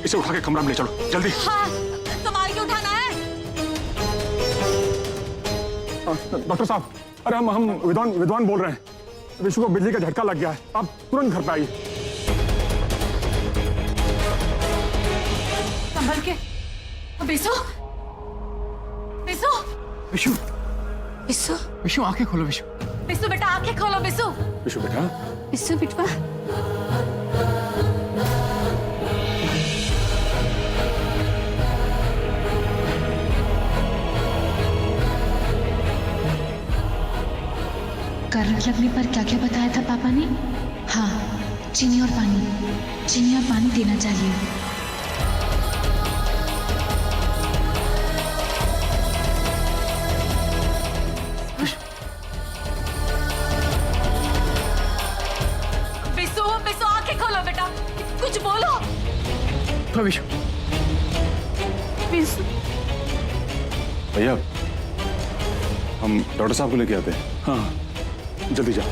इसे उठा के कमरा में ले चलो जल्दी। हाँ, संभाल के उठाना है। डॉक्टर साहब, अरे हम विद्वान बोल रहे हैं। विशु को बिजली का झटका लग गया है, आप तुरंत घर पे आइए। संभल के। बिशु, बिशु, विशु, बिशु, विशु आंखें खोलो। विशु, बिशु बेटा आंखें खोलो। बिशु, विशु बेटा, बिशु बिटवा। करंट लगने पर क्या क्या बताया था पापा ने? हाँ, चीनी और पानी देना चाहिए। बिशु, बिशु आंखें खोलो बेटा, कुछ बोलो। तो विशु, बिशु, भैया हम डॉक्टर साहब को लेके आते हैं। हाँ जल्दी जाओ।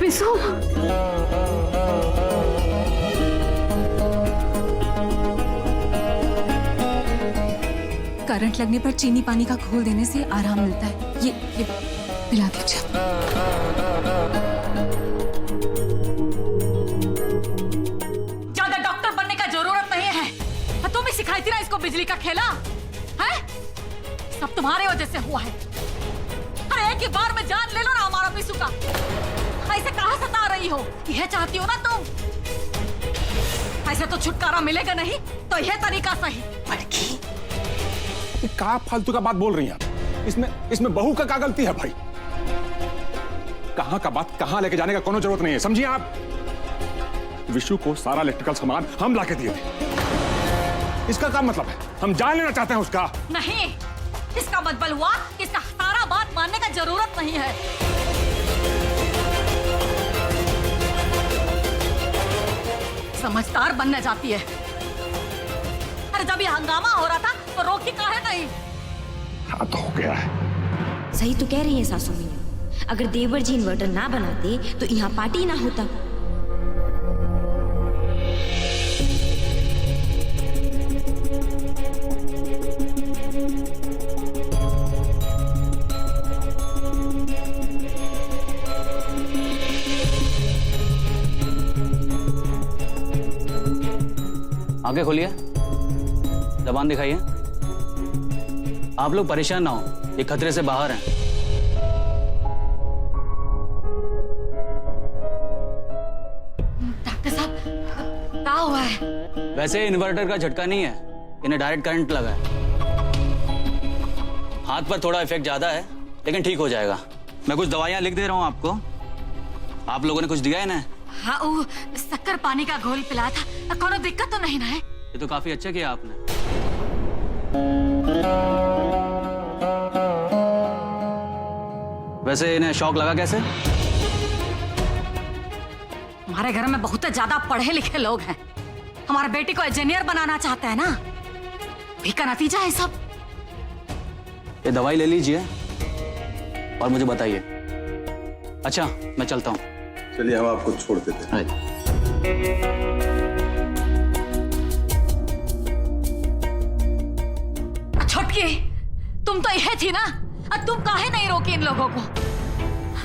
बिशु, करंट लगने पर चीनी पानी का घोल देने से आराम मिलता है। ये पिला दीजिए। ज्यादा डॉक्टर बनने का जरूरत नहीं है। तुम ही सिखाई थी ना इसको बिजली का खेला है? सब तुम्हारे वजह से हुआ है। अरे एक ही बार में जान ले लो ना हमारा बिशु का। ऐसे कहाँ सता रही हो? यह चाहती हो ना तुम? ऐसे तो छुटकारा मिलेगा नहीं, तो यह तरीका सही। बड़की, क्या फालतू का बात बोल रही हैं आप? इसमें बहू का क्या गलती है भाई? कहां का बात कहां लेके जाने का कोनो जरूरत नहीं है, समझिए आप। विशु को सारा इलेक्ट्रिकल सामान हम लाके दिए थे। इसका क्या मतलब है? हम जान लेना चाहते हैं उसका। नहीं, इसका मतलब हुआ कि इसका सारा बात मानने का जरूरत नहीं है। समझदार बनने जाती है। अरे जब ये हंगामा हो रहा था तो रोकी काहे नहीं? हाँ तो हो गया है। सही तो कह रही है सासू मीना। अगर देवर जी इन्वर्टर ना बनाते तो यहाँ पार्टी ना होता। आंखें खोलिए, जबान दिखाइए। आप लोग परेशान ना हो, ये खतरे से बाहर हैं। डॉक्टर साहब, क्या हुआ है? वैसे इन्वर्टर का झटका नहीं है, इन्हें डायरेक्ट करंट लगा है। हाथ पर थोड़ा इफेक्ट ज्यादा है, लेकिन ठीक हो जाएगा। मैं कुछ दवाइयां लिख दे रहा हूँ आपको। आप लोगों ने कुछ दिया है ना? हाँ, वो शक्कर पानी का घोल पिलाया था। कोनो दिक्कत तो नहीं ना है? ये तो काफी अच्छा किया आपने। वैसे इन्हें शॉक लगा कैसे? हमारे घर में बहुत ज्यादा पढ़े लिखे लोग हैं। हमारे बेटी को इंजीनियर बनाना चाहते हैं ना, वही का नतीजा है सब। ये दवाई ले लीजिए और मुझे बताइए। अच्छा, मैं चलता हूँ। चलिए हम आपको छोड़ देते हैं। छोटकी, तुम तो यह थी ना, अब तुम काहे नहीं रोकी इन लोगों को?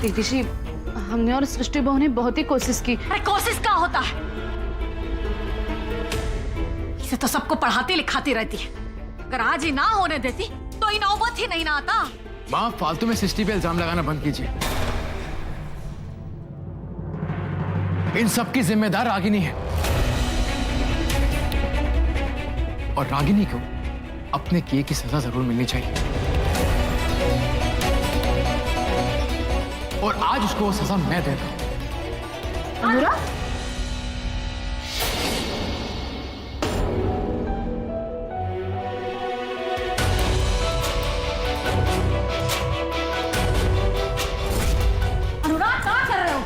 दीदी जी, हमने और सृष्टि बहू ने बहुत ही कोशिश की। अरे कोशिश क्या होता है? इसे तो सबको पढ़ाती लिखाती रहती है। अगर आज ही ना होने देती तो ये नौबत ही नहीं ना आता। माँ फालतू में सृष्टि पे इल्जाम लगाना बंद कीजिए। इन सब की जिम्मेदार रागिनी है, और रागिनी को अपने किए की सजा जरूर मिलनी चाहिए, और आज उसको वो सजा मैं दे रहा हूं। अनुराग, अनुराग, क्या कर रहे हो?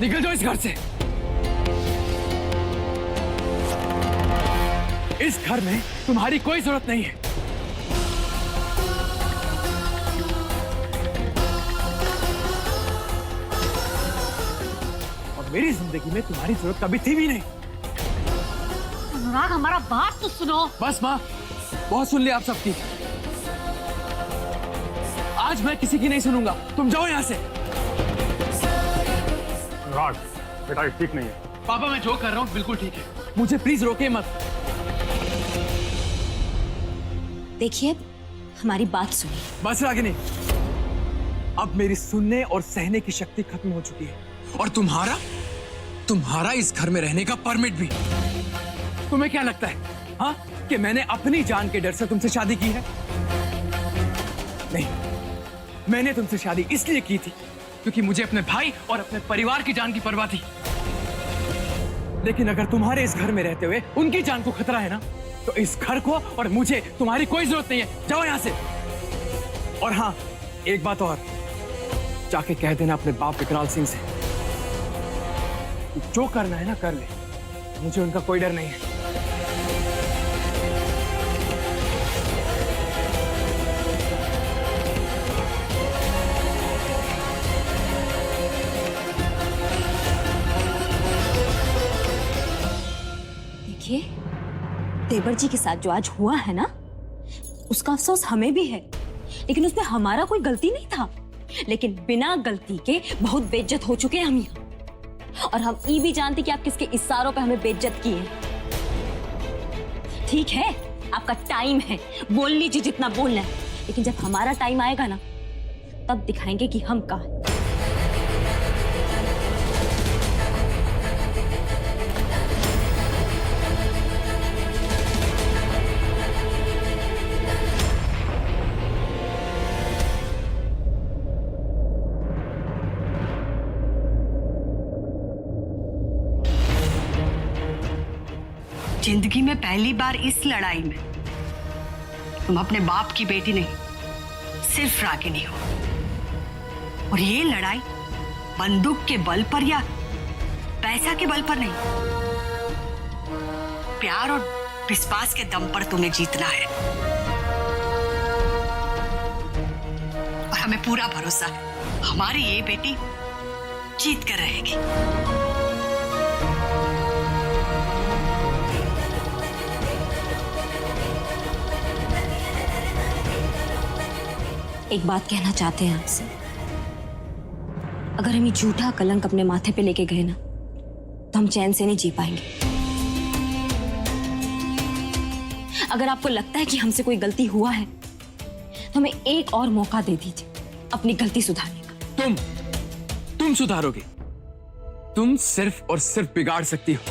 निकल जाओ इस घर से। इस घर में तुम्हारी कोई जरूरत नहीं है। और मेरी जिंदगी में तुम्हारी जरूरत कभी थी भी नहीं। अनुराग, हमारा बात तो सुनो। बस माँ, बहुत सुन लिया आप सबकी। आज मैं किसी की नहीं सुनूंगा। तुम जाओ यहाँ से। अनुराग, बेटा ये ठीक नहीं है। पापा, मैं जो कर रहा हूँ बिल्कुल ठीक है। मुझे प्लीज रोके मत। देखिए, हमारी बात सुनिए। बस रागिनी, अब मेरी सुनने और सहने की शक्ति खत्म हो चुकी है। और तुम्हारा इस घर में रहने का परमिट भी। तुम्हें क्या लगता है हाँ, कि मैंने अपनी जान के डर से तुमसे शादी की है? नहीं, मैंने तुमसे शादी इसलिए की थी क्योंकि मुझे अपने भाई और अपने परिवार की जान की परवाह थी। लेकिन अगर तुम्हारे इस घर में रहते हुए उनकी जान को खतरा है ना, तो इस घर को और मुझे तुम्हारी कोई जरूरत नहीं है। जाओ यहां से। और हाँ, एक बात और, जाके कह देना अपने बाप विकराल सिंह से कि जो करना है ना कर ले, मुझे उनका कोई डर नहीं है। देखिए, देवर जी के साथ जो आज हुआ है ना, उसका अफसोस हमें भी है, लेकिन उसमें हमारा कोई गलती नहीं था। लेकिन बिना गलती के बहुत बेइज्जत हो चुके हैं हम यहाँ। और हम ये भी जानते कि आप किसके इशारों पे हमें बेइज्जत किए हैं। ठीक है, आपका टाइम है, बोल लीजिए जितना बोलना है, लेकिन जब हमारा टाइम आएगा ना, तब दिखाएंगे कि हम कहाँ हैं। जिंदगी में पहली बार इस लड़ाई में तुम अपने बाप की बेटी नहीं, सिर्फ रागिनी हो। और ये लड़ाई बंदूक के बल पर या पैसा के बल पर नहीं, प्यार और विश्वास के दम पर तुम्हें जीतना है। और हमें पूरा भरोसा है, हमारी ये बेटी जीत कर रहेगी। एक बात कहना चाहते हैं आपसे। अगर हम ये झूठा कलंक अपने माथे पे लेके गए ना, तो हम चैन से नहीं जी पाएंगे। अगर आपको लगता है कि हमसे कोई गलती हुआ है, तो हमें एक और मौका दे दीजिए अपनी गलती सुधारने का। तुम सुधारोगे? तुम सिर्फ और सिर्फ बिगाड़ सकती हो,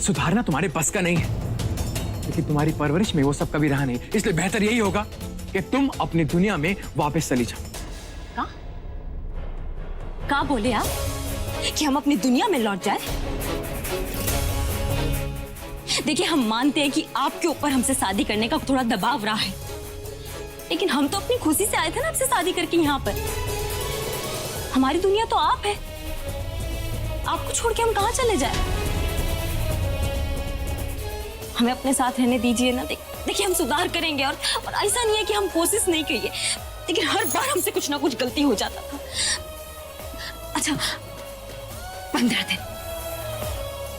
सुधारना तुम्हारे बस का नहीं है। लेकिन तुम्हारी परवरिश में वो सब कभी रहा नहीं, इसलिए बेहतर यही होगा कि तुम अपनी दुनिया में वापस चली जाओ। क्या बोले आप कि हम अपनी दुनिया में लौट जाए? देखिए, हम मानते हैं कि आपके ऊपर हमसे शादी करने का थोड़ा दबाव रहा है, लेकिन हम तो अपनी खुशी से आए थे ना आपसे शादी करके यहाँ पर। हमारी दुनिया तो आप है, आपको छोड़ के हम कहाँ चले जाए? हमें अपने साथ रहने दीजिए ना। देखिए, हम सुधार करेंगे और ऐसा नहीं है कि हम कोशिश नहीं करिए, लेकिन हर बार हमसे कुछ ना कुछ गलती हो जाता था। अच्छा, 15 दिन,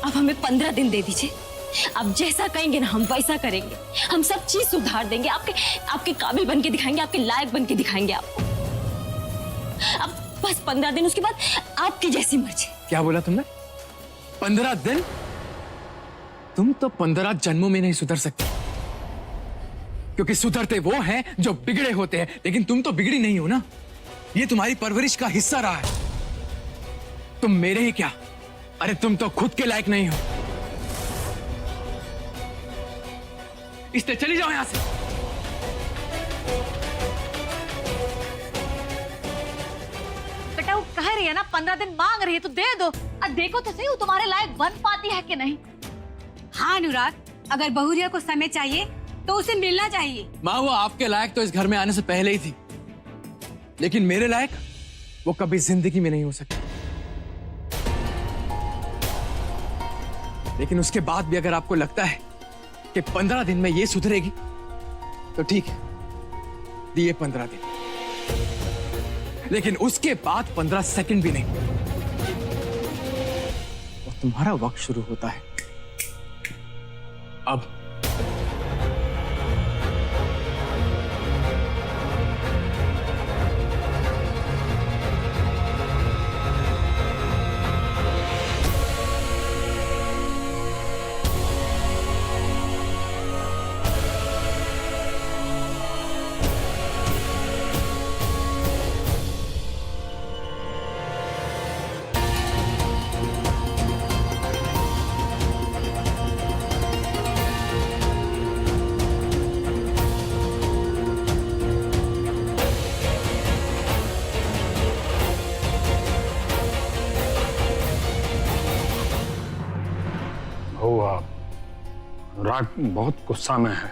अब हमें 15 दिन दे दीजिए। आप जैसा कहेंगे ना, हम वैसा करेंगे। हम सब चीज सुधार देंगे, आपके काबिल बन के दिखाएंगे, आपके लायक बन के दिखाएंगे आपको। अब बस 15 दिन, उसके बाद आपकी जैसी मर्जी। क्या बोला तुमने? 15 दिन? तुम तो 15 जन्मों में नहीं सुधर सकती, क्योंकि सुधरते वो हैं जो बिगड़े होते हैं। लेकिन तुम तो बिगड़ी नहीं हो ना, ये तुम्हारी परवरिश का हिस्सा रहा है। तुम मेरे ही क्या, अरे तुम तो खुद के लायक नहीं हो। इसलिए चली जाओ यहां से। बेटा, वो कह रही है ना 15 दिन मांग रही है, तो दे दो। अब देखो तो सही वो तुम्हारे लायक बन पाती है कि नहीं। हाँ अनुराग, अगर बहुरिया को समय चाहिए तो उसे मिलना चाहिए। माँ, वो आपके लायक तो इस घर में आने से पहले ही थी, लेकिन मेरे लायक वो कभी जिंदगी में नहीं हो सकती। लेकिन उसके बाद भी अगर आपको लगता है कि 15 दिन में ये सुधरेगी तो ठीक है, दिए 15 दिन, लेकिन उसके बाद 15 सेकंड भी नहीं। और तुम्हारा वक्त शुरू होता है अब। अनुराग बहुत गुस्सा में है।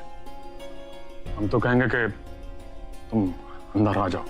हम तो कहेंगे कि तुम अंदर आ जाओ।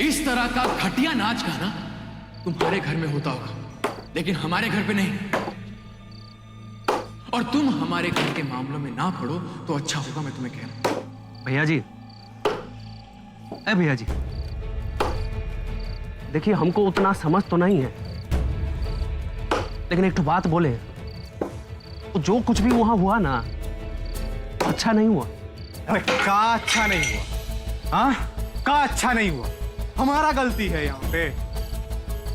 इस तरह का घटिया नाच गाना तुम्हारे घर में होता होगा, लेकिन हमारे घर पे नहीं। और तुम हमारे घर के मामलों में ना पड़ो तो अच्छा होगा, मैं तुम्हें कह रहा हूं। भैया जी, अरे भैया जी, देखिए हमको उतना समझ तो नहीं है, लेकिन एक तो बात बोले, तो जो कुछ भी वहां हुआ ना, अच्छा नहीं हुआ। अरे का अच्छा नहीं हुआ? हाँ, का अच्छा नहीं हुआ? हमारा गलती है यहाँ पे।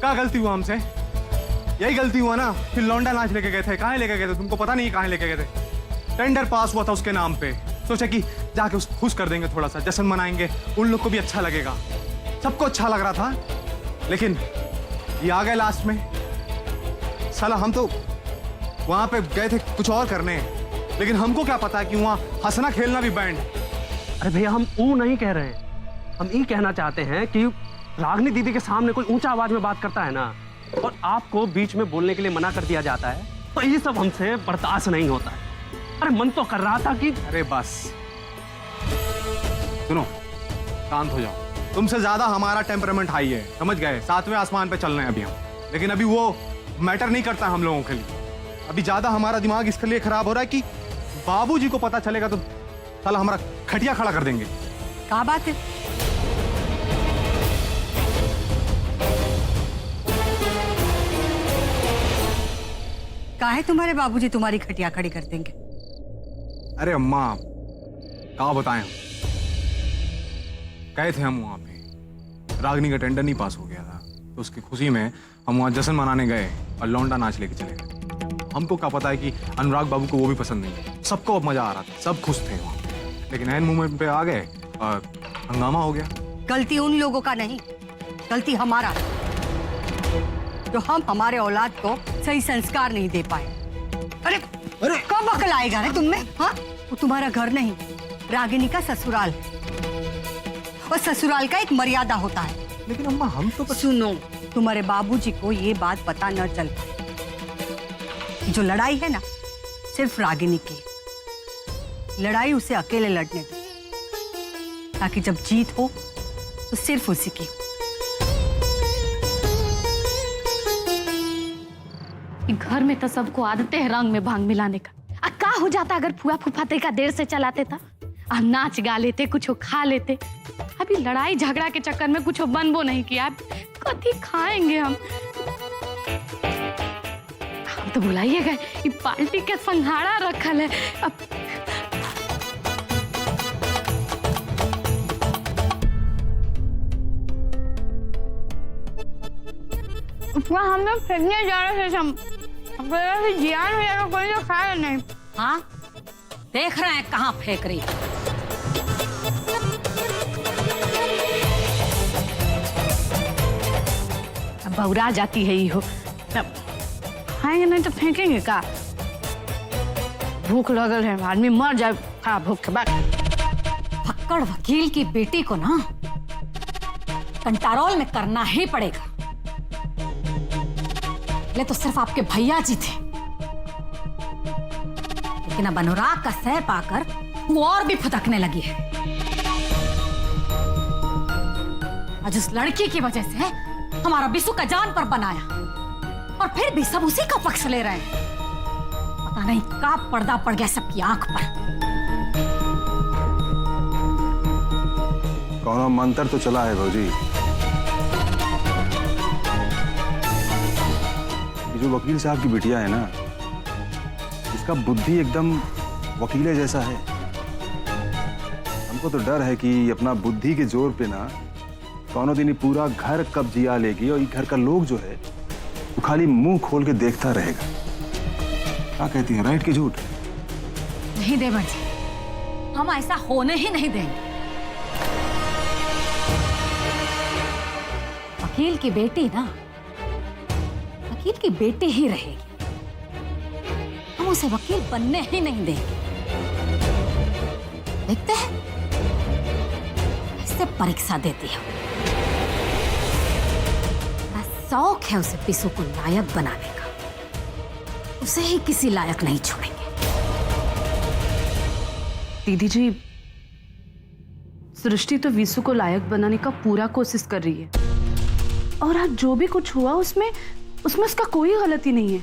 क्या गलती हुआ हमसे? यही गलती हुआ ना कि लौंडा नाच लेके गए थे। कहाँ लेके गए थे? तुमको पता नहीं कहाँ लेके गए थे? टेंडर पास हुआ था उसके नाम पे, सोचा कि जाके उसको खुश कर देंगे, थोड़ा सा जश्न मनाएंगे, उन लोग को भी अच्छा लगेगा। सबको अच्छा लग रहा था, लेकिन ये आ गए लास्ट में। साला हम तो वहां पे गए थे कुछ और करने, लेकिन हमको क्या पता है कि वहां हंसना खेलना भी बैंड। अरे भैया, हम वो नहीं कह रहे हैं, हम ये कहना चाहते हैं कि रागिनी दीदी के सामने कोई ऊंचा आवाज में बात करता है ना, और आपको बीच में बोलने के लिए मना कर दिया जाता है, तो ये सब हमसे बर्दाश्त नहीं होता है। अरे मन तो कर रहा था कि अरे बस सुनो, शांत हो जाओ। तुमसे ज्यादा हमारा टेम्परामेंट हाई है, समझ गए? 7वें आसमान पे चल रहे हैं अभी हम, लेकिन अभी वो मैटर नहीं करता हम लोगों के लिए। अभी ज्यादा हमारा दिमाग इसके लिए खराब हो रहा है कि बाबूजी को पता चलेगा तो साला हमारा खटिया खड़ा कर देंगे। क्या बात है? काहे तुम्हारे बाबूजी तुम्हारी खटिया खड़ी कर देंगे? अरे अम्मा, क्या बताएं हम? गए थे हम वहां पे, रागिनी का टेंडर नहीं पास हो गया था, तो उसकी खुशी में हम वहां जश्न मनाने गए और लौंडा नाच लेके चले गए। हमको क्या पता है कि अनुराग बाबू को वो भी पसंद नहीं। सबको मजा आ रहा था, सब खुश थे वहां, लेकिन ऐन मोमेंट पे आ गए और हंगामा हो गया। गलती उन लोगों का नहीं, गलती हमारा, जो हम हमारे औलाद को सही संस्कार नहीं दे पाए। अरे अरे कब अकल आएगा रे तुम में? हाँ, वो तुम्हारा घर नहीं, रागिनी का ससुराल है, और ससुराल का एक मर्यादा होता है। लेकिन अम्मा हम तो सुनो, तुम्हारे बाबूजी को ये बात पता न चल पाए। जो लड़ाई है ना, सिर्फ रागिनी की लड़ाई, उसे अकेले लड़ने दो, ताकि जब जीत हो तो सिर्फ उसी की हो। घर में तो सबको आदतें है रंग में भांग मिलाने का। का हो जाता अगर फुआ फुफाते का देर से चलाते था, अब नाच गा लेते, कुछ खा लेते। अभी लड़ाई झगड़ा के चक्कर में कुछ बनबो नहीं किया, कथी खाएंगे हम तो बुलाइए गए, ये पार्टी के संघाड़ा रखल है। अब हम लोग फेंकने जा रहे थे, जियान हो जाएगा, कोई तो खाया नहीं। हाँ, देख रहे हैं कहाँ फेंक रही। बौरा जाती है ये हो। अब खाएंगे नहीं तो फेंकेंगे का? भूख लगल है, आदमी मर जाए खा भूख के बाद। फक्कड़ वकील की बेटी को ना कंटारोल में करना ही पड़ेगा। पहले तो सिर्फ आपके भैया जी थे, लेकिन अब अनुराग का सह पाकर वो और भी फुदकने लगी है। आज उस लड़की की वजह से हमारा बिसु का जान पर बनाया, और फिर भी सब उसी का पक्ष ले रहे हैं। पता नहीं कब पर्दा पड़ गया सबकी आंख पर। कौन मंत्र तो चला है भौजी। ये जो वकील साहब की बिटिया है ना, इसका बुद्धि एकदम वकीले जैसा है। हमको तो डर है कि अपना बुद्धि के जोर पे ना कौनों दिन पूरा घर कब्जिया लेगी, और ये घर का लोग जो है वो खाली मुंह खोल के देखता रहेगा। क्या कहती हैं, राइट की झूठ? नहीं देवर जी, हम ऐसा होने ही नहीं देंगे। वकील की बेटी ना वकील की बेटी ही रहेगी। हम उसे वकील बनने ही नहीं देंगे। देखते हैं इससे परीक्षा देती है। शौक है उसे बिसु को लायक बनाने का, उसे ही किसी लायक नहीं छोड़ेंगे। दीदी जी, सृष्टि तो विसु को लायक बनाने का पूरा कोशिश कर रही है, और आज जो भी कुछ हुआ उसमें उसका कोई गलती नहीं है।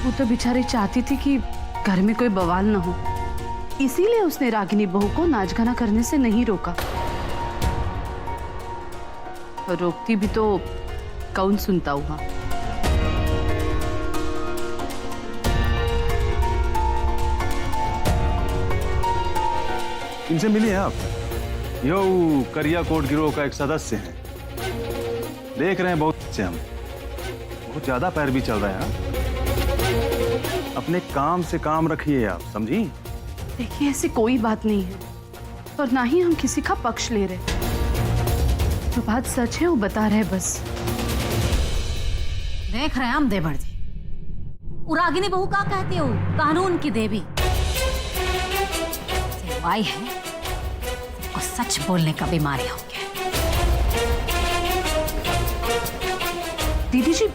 वो तो बेचारी चाहती थी कि घर में कोई बवाल ना हो, इसीलिए उसने रागिनी बहू को नाच गाना करने से नहीं रोका। और रोकती भी तो कौन सुनता हुआ। इनसे मिली हैं आप? यो करिया कोट गिरोह का एक सदस्य है। देख रहे हैं बहुत अच्छे, हम बहुत ज्यादा पैर भी चल रहे हैं। अपने काम से काम रखिए आप, समझी? देखिए, ऐसी कोई बात नहीं है, और ना ही हम किसी का पक्ष ले रहे। जो बात सच है वो बता रहे बस। देख रहे हैं हम देवर जी, रागिनी बहू का कहते हो, कानून की देवी। सिवाय है सबको सच बोलने का बीमारी हो गया। दीदी जी,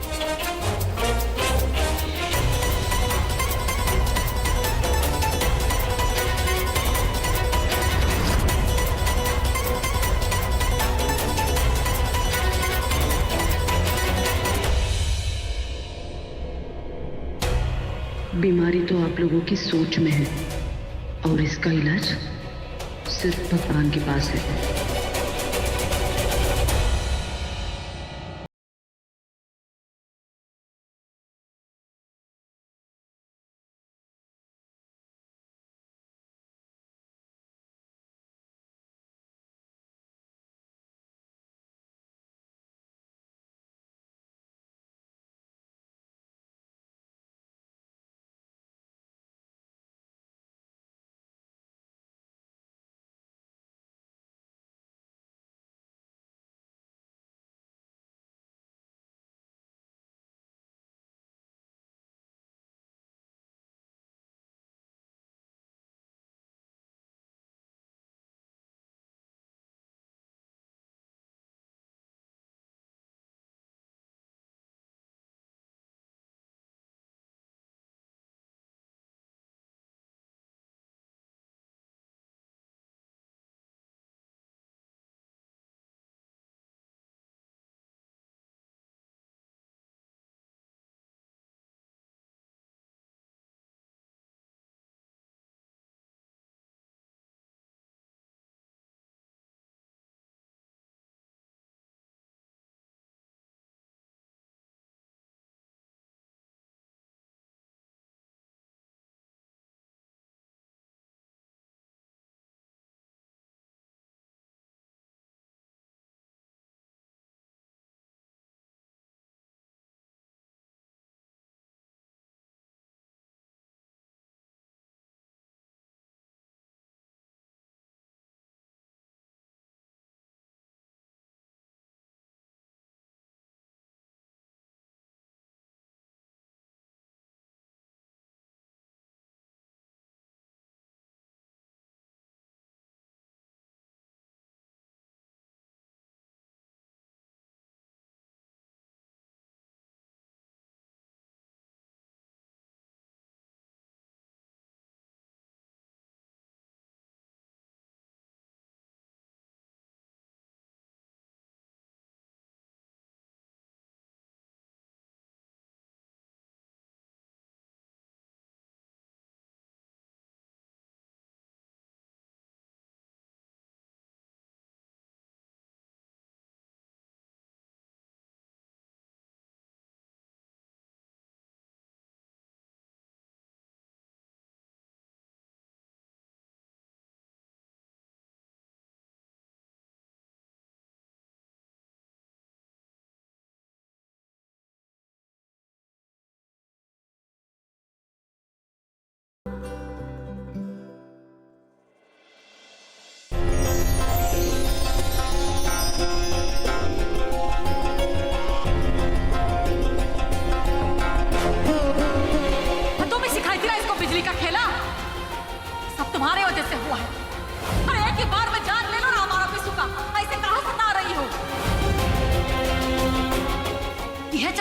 बीमारी तो आप लोगों की सोच में है, और इसका इलाज सिर्फ भगवान के पास है।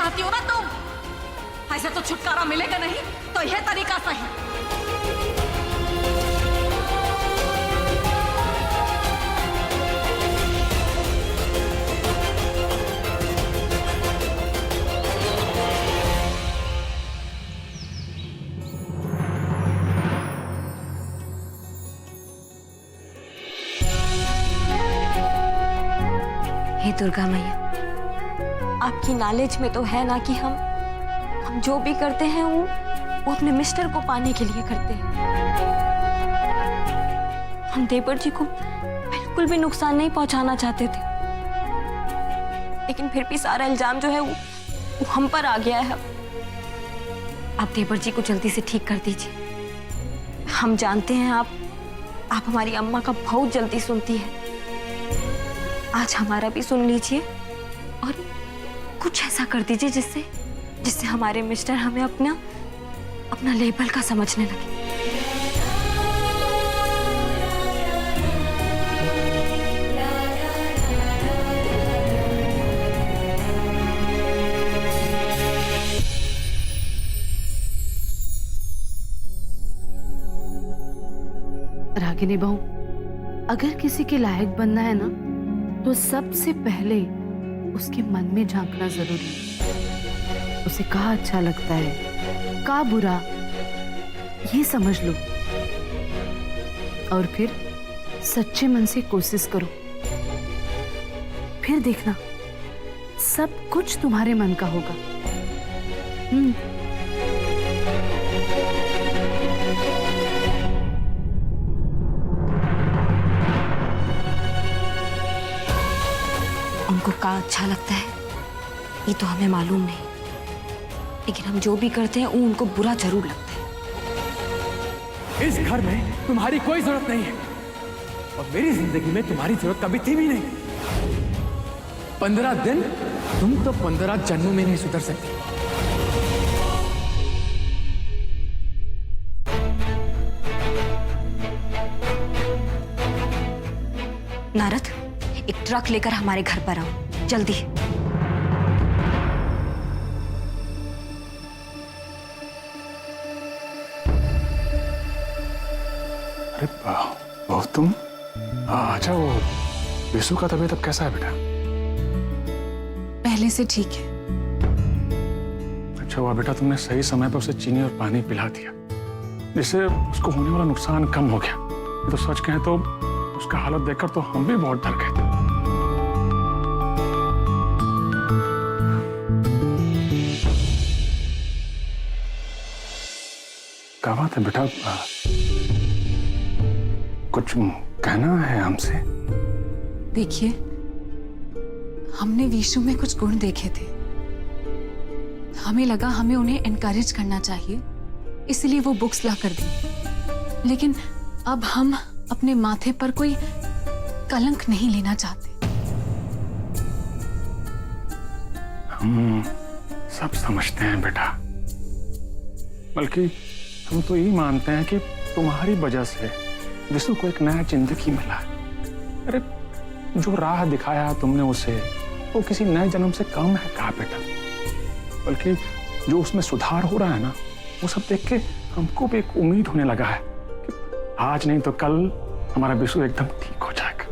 चाहती हो ना तुम। ऐसे तो छुटकारा मिलेगा नहीं, तो यह तरीका सही। हे दुर्गा मैया, आपकी नॉलेज में तो है ना कि हम जो भी करते हैं वो अपने मिस्टर को पाने के लिए करते हैं। हम देवर जी को बिल्कुल भी नुकसान नहीं पहुंचाना चाहते थे, लेकिन फिर भी सारा इल्जाम जो है वो हम पर आ गया है। आप देवर जी को जल्दी से ठीक कर दीजिए। हम जानते हैं आप हमारी अम्मा का बहुत जल्दी सुनती है। आज हमारा भी सुन लीजिए और कुछ ऐसा कर दीजिए जिससे हमारे मिस्टर हमें अपना लेबल का समझने लगे। रागिनी बहू, अगर किसी के लायक बनना है ना, तो सबसे पहले उसके मन में झांकना जरूरी है। उसे क्या अच्छा लगता है, क्या बुरा, ये समझ लो और फिर सच्चे मन से कोशिश करो। फिर देखना सब कुछ तुम्हारे मन का होगा। उनको क्या अच्छा लगता है ये तो हमें मालूम नहीं, लेकिन हम जो भी करते हैं वो उनको बुरा जरूर लगता है। इस घर में तुम्हारी कोई जरूरत नहीं है और मेरी जिंदगी में तुम्हारी जरूरत कभी थी भी नहीं। 15 दिन, तुम तो 15 जन्मों में नहीं सुधर सकती। नारद, एक ट्रक लेकर हमारे घर पर आओ जल्दी। अरे बहुत तुम अच्छा, वो विशु का तबीयत अब कैसा है बेटा? पहले से ठीक है। अच्छा हुआ बेटा तुमने सही समय पर उसे चीनी और पानी पिला दिया, जिससे उसको होने वाला नुकसान कम हो गया। तो सच कहें तो उसका हालत देखकर तो हम भी बहुत डर गए थे। क्या बात है बेटा, कुछ कहना है हमसे? देखिए, हमने विशु में कुछ गुण देखे थे, हमें लगा हमें उन्हें एनकरेज करना चाहिए, इसलिए वो बुक्स ला कर दी। लेकिन अब हम अपने माथे पर कोई कलंक नहीं लेना चाहते। हम सब समझते हैं बेटा, बल्कि हम तो यही मानते हैं कि तुम्हारी वजह से विशु को एक नया जिंदगी मिला है। अरे जो राह दिखाया तुमने उसे, वो किसी नए जन्म से कम है कहा बेटा? बल्कि जो उसमें सुधार हो रहा है ना, वो सब देख के हमको भी एक उम्मीद होने लगा है कि आज नहीं तो कल हमारा विशु एकदम ठीक हो जाएगा।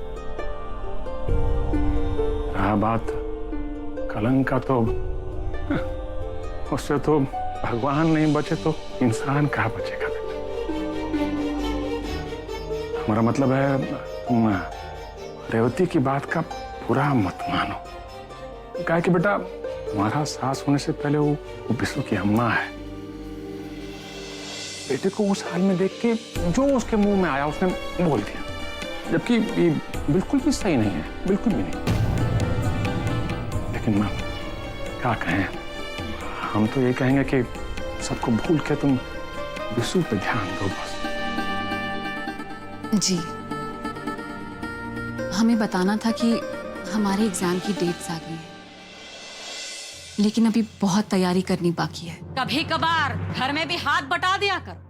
रहा बात कलंक का, तो उससे तो भगवान नहीं बचे तो इंसान कहाँ बचेगा बेटा? हमारा मतलब है तुम रेवती की बात का बुरा मत मानो। कहा कि बेटा तुम्हारा सास होने से पहले वो विशु की अम्मा है। बेटे को उस हाल में देख के जो उसके मुंह में आया उसने बोल दिया, जबकि ये बिल्कुल भी सही नहीं है, बिल्कुल भी नहीं। लेकिन मां क्या कहें, हम तो ये कहेंगे कि सबको भूल के तुम विशु पे ध्यान दो बस। जी, हमें बताना था कि हमारे एग्जाम की डेट्स आ गई है, लेकिन अभी बहुत तैयारी करनी बाकी है। कभी कभार घर में भी हाथ बटा दिया करो।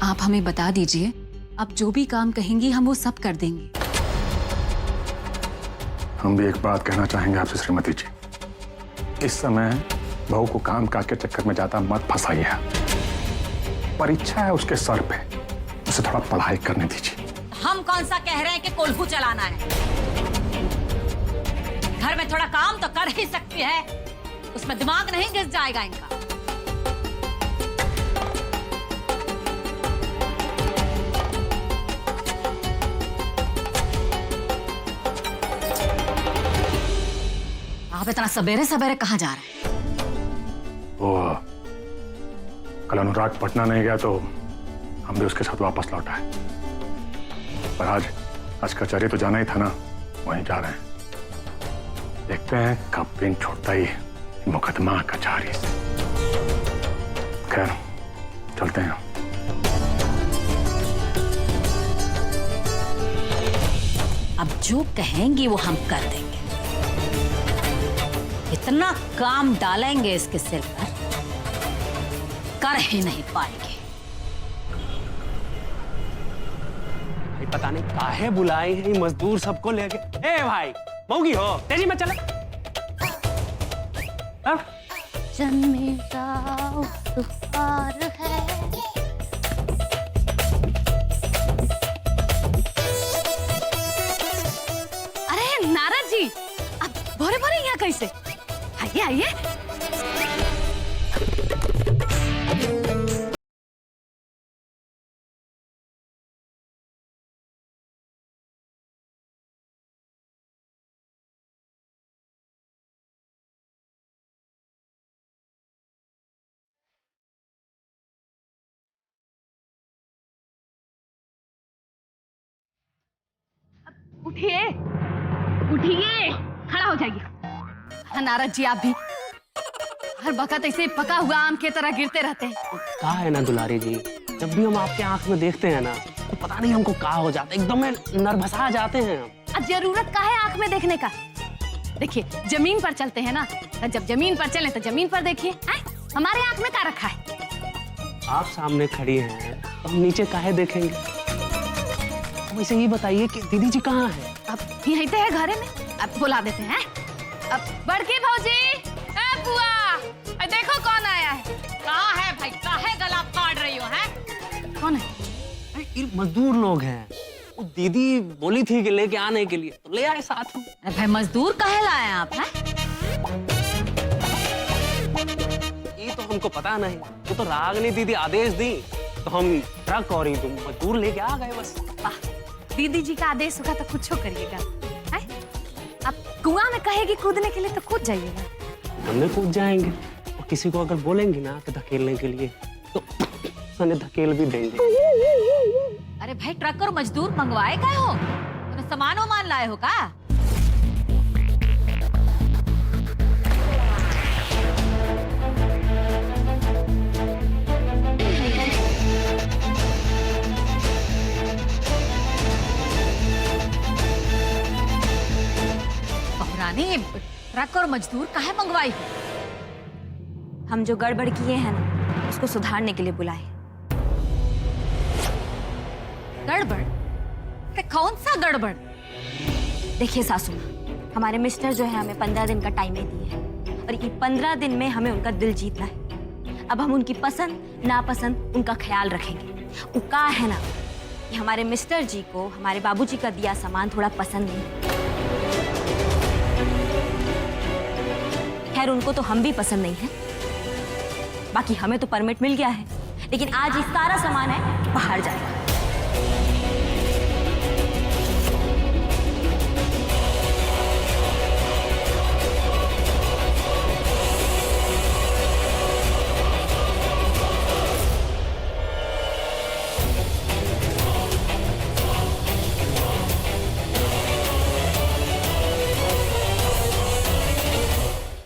आप हमें बता दीजिए, आप जो भी काम कहेंगी हम वो सब कर देंगे। हम भी एक बात कहना चाहेंगे आपसे श्रीमती जी। इस समय बहू को काम काज के चक्कर में ज्यादा मत फंसाइए। परीक्षा है उसके सर पे, उसे थोड़ा पढ़ाई करने दीजिए। हम कौन सा कह रहे हैं कि कोल्हू चलाना है? घर में थोड़ा काम तो कर ही सकती है, उसमें दिमाग नहीं घिस जाएगा इनका। आप इतना सवेरे सवेरे कहाँ जा रहे हैं? वो कल अनुराग पटना नहीं गया तो हम भी उसके साथ वापस लौट आए। पर आज कचहरी तो जाना ही था ना, वहीं जा रहे हैं। देखते हैं कब पिन छोड़ता ही मुकदमा कचहरी से। खैर चलते हैं। अब जो कहेंगी वो हम कर देंगे। इतना काम डालेंगे इसके सिर पर, कर ही नहीं पाएंगे। भाई पता नहीं काहे बुलाए हैं ये मजदूर सबको लेके। ए भाई मौगी हो, तेजी में चले। हाँ? जन्मेगा उपहार है। अरे नारद जी, अब भोरे भोरे यहाँ कैसे? आइए आइए। उठिए उठिए, खड़ा हो जाइए। हाँ, नारद जी आप भी हर वक्त ऐसे पका हुआ आम के तरह गिरते रहते हैं। कहा है ना दुलारी जी, जब भी हम आपके आंख में देखते हैं ना तो पता नहीं हमको कहा हो जाता है, एकदम नर्वसा जाते हैं हम। जरूरत का है आंख में देखने का? देखिए जमीन पर चलते हैं ना, तो जब जमीन पर चले तो जमीन पर देखिए। हमारे आंख में क्या रखा है? आप सामने खड़ी हैं तो हम नीचे काहे देखेंगे? वैसे ये बताइए कि दीदी जी कहाँ हैं? अब यहीं पे है घरे में, अब बुला देते हैं। अब बड़की भौजी, बुआ, देखो कौन आया है। कहाँ है भाई? काहे गला फाड़ रही हो? है कौन है? ये मजदूर लोग हैं, वो दीदी बोली थी कि लेके आने के लिए, तो ले आए साथ में। भाई मजदूर काहे लाए आप? हैं? ये तो हमको पता नहीं, वो तो रागनी दीदी आदेश दी तो हम ट्रक और ही तुम मजदूर लेके आ गए बस। दीदी जी का आदेश होगा तो कुछ करिएगा। आप कुआं में कहेगी कूदने के लिए तो कूद जाइएगा। हमने कूद जाएंगे, और किसी को अगर बोलेंगे ना तो धकेलने के लिए तो सने धकेल भी देंगे। अरे भाई ट्रक और मजदूर मंगवाए का हो? तो सामान वामान लाए हो का? ट्रक और मजदूर काहे मंगवाई हो? हम जो गड़बड़ किए हैं ना उसको सुधारने के लिए बुलाए। गड़बड़? कौन सा गड़बड़? देखिए सासू माँ, हमारे मिस्टर जो है हमें 15 दिन का टाइम दिए हैं और ये 15 दिन में हमें उनका दिल जीतना है। अब हम उनकी पसंद नापसंद उनका ख्याल रखेंगे। वो कहा है ना कि हमारे मिस्टर जी को हमारे बाबूजी का दिया सामान थोड़ा पसंद नहीं। खैर उनको तो हम भी पसंद नहीं है, बाकी हमें तो परमिट मिल गया है, लेकिन आज ये सारा सामान है बाहर जाएगा।